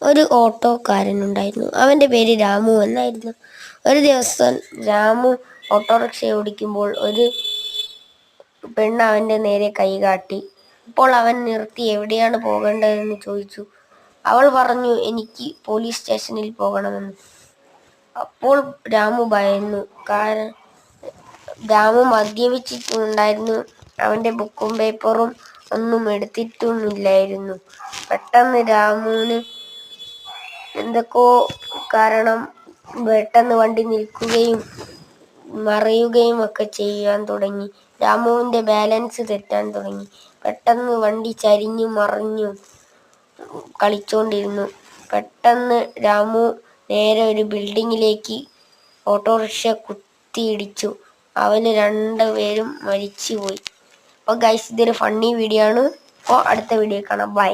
ഒരു ഓട്ടോക്കാരനുണ്ടായിരുന്നു. അവൻ്റെ പേര് രാമു എന്നായിരുന്നു. ഒരു ദിവസം രാമു ഓട്ടോറിക്ഷ ഓടിക്കുമ്പോൾ ഒരു പെണ്ണ് അവൻ്റെ നേരെ കൈകാട്ടി. അപ്പോൾ അവൻ നിർത്തി എവിടെയാണ് പോകേണ്ടതെന്ന് ചോദിച്ചു. അവൾ പറഞ്ഞു, എനിക്ക് പോലീസ് സ്റ്റേഷനിൽ പോകണമെന്ന്. അപ്പോൾ രാമു ഭയന്നു. രാമു മദ്യപിച്ചിട്ടുണ്ടായിരുന്നു. അവൻ്റെ ബുക്കും പേപ്പറും ഒന്നും എടുത്തിട്ടുമില്ലായിരുന്നു. പെട്ടെന്ന് രാമുവിന് എന്തൊക്കെയോ കാരണം പെട്ടെന്ന് വണ്ടി നിൽക്കുകയും മറിയുകയും ഒക്കെ ചെയ്യാൻ തുടങ്ങി. രാമുവിൻ്റെ ബാലൻസ് തെറ്റാൻ തുടങ്ങി. പെട്ടെന്ന് വണ്ടി ചരിഞ്ഞു മറിഞ്ഞു കളിച്ചോണ്ടിരുന്നു. പെട്ടെന്ന് രാമു നേരെ ഒരു ബിൽഡിങ്ങിലേക്ക് ഓട്ടോറിക്ഷ കുത്തിയിടിച്ചു. അവന് 2 പേരും മരിച്ചുപോയി. അപ്പോൾ ഗൈസ്, ഇതൊരു ഫണ്ണി വീഡിയോ ആണ്. അപ്പോൾ അടുത്ത വീഡിയോ കാണാം. ബൈ.